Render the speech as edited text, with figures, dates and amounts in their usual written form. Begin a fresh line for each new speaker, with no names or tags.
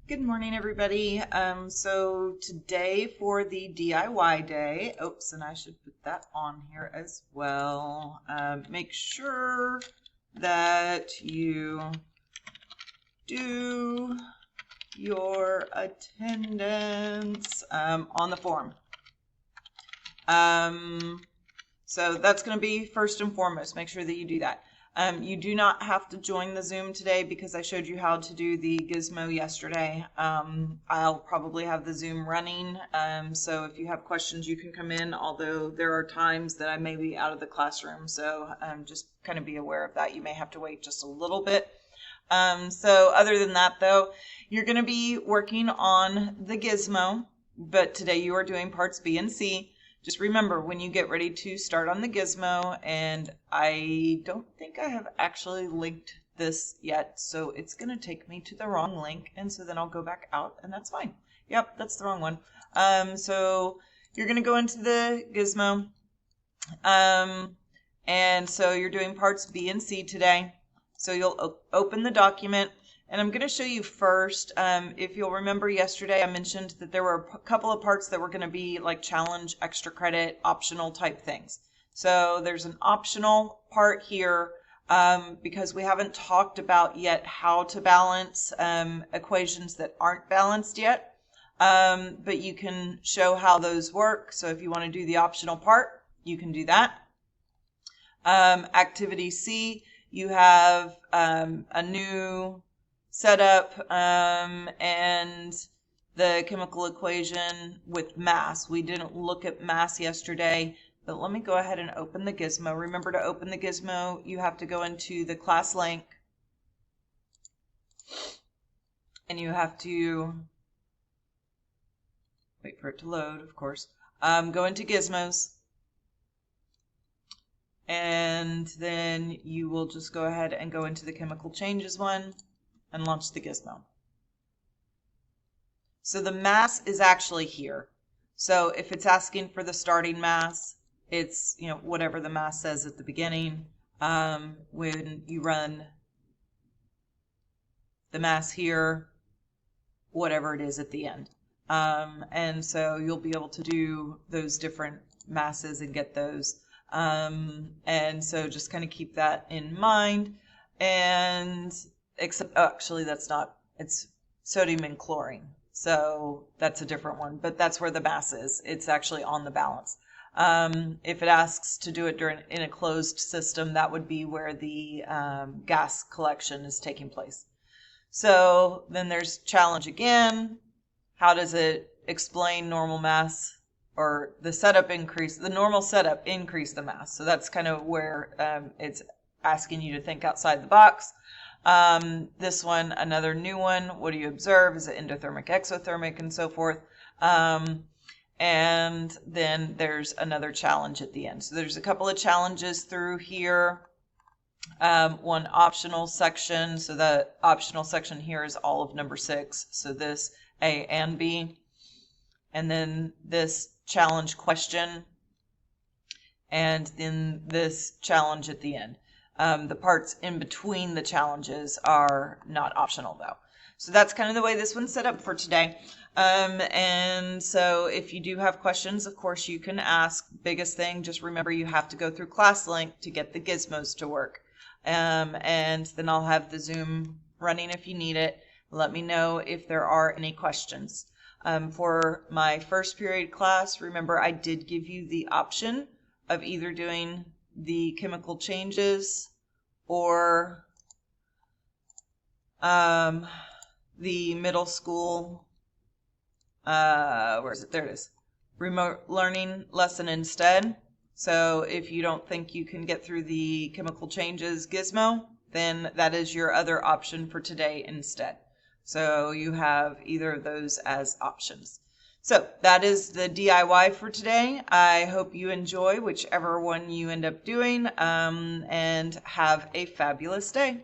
Good morning, everybody. So today for the DIY day, oops, and I should put that on here as well. Make sure that you do your attendance on the form. So that's going to be first and foremost. Make sure that you do that. You do not have to join the Zoom today because I showed you how to do the Gizmo yesterday. I'll probably have the Zoom running. So if you have questions, you can come in, although there are times that I may be out of the classroom. So just kind of be aware of that. You may have to wait just a little bit. So other than that, though, you're going to be working on the Gizmo, but today you are doing parts B and C. Just remember when you get ready to start on the Gizmo, and I don't think I have actually linked this yet, so it's going to take me to the wrong link, and so then I'll go back out, and that's fine. Yep, that's the wrong one. So you're going to go into the Gizmo, and so you're doing parts B and C today. So you'll open the document. And I'm going to show you first, if you'll remember yesterday, I mentioned that there were a couple of parts that were going to be like challenge, extra credit, optional type things. So there's an optional part here because we haven't talked about yet how to balance equations that aren't balanced yet. But you can show how those work. So if you want to do the optional part, you can do that. Activity C, you have a new setup and the chemical equation with mass. We didn't look at mass yesterday, but let me go ahead and open the Gizmo. Remember, to open the Gizmo, you have to go into the class link and you have to wait for it to load, of course. Go into Gizmos, and then you will just go ahead and go into the chemical changes one and launch the Gizmo. So the mass is actually here. So if it's asking for the starting mass, it's, whatever the mass says at the beginning. When you run the mass here, whatever it is at the end. And so you'll be able to do those different masses and get those. And so just kind of keep that in mind. And except actually it's sodium and chlorine, so that's a different one, but that's where the mass is. It's actually on the balance. If it asks to do it in a closed system, that would be where the gas collection is taking place. So then there's challenge again. How does it explain normal mass, or the normal setup increase the mass? So that's kind of where it's asking you to think outside the box. This one, another new one. What do you observe? Is it endothermic, exothermic, and so forth? And then there's another challenge at the end. So there's a couple of challenges through here. One optional section. So the optional section here is all of number 6. So this A and B. And then this challenge question. And then this challenge at the end. The parts in between the challenges are not optional, though. So that's kind of the way this one's set up for today. And so if you do have questions, of course, you can ask. Biggest thing, just remember you have to go through ClassLink to get the gizmos to work. And then I'll have the Zoom running if you need it. Let me know if there are any questions. For my first period class, remember I did give you the option of either doing the chemical changes or the middle school, where is it? There it is. Remote learning lesson instead. So if you don't think you can get through the chemical changes Gizmo, then that is your other option for today instead. So you have either of those as options. So that is the DIY for today. I hope you enjoy whichever one you end up doing, and have a fabulous day.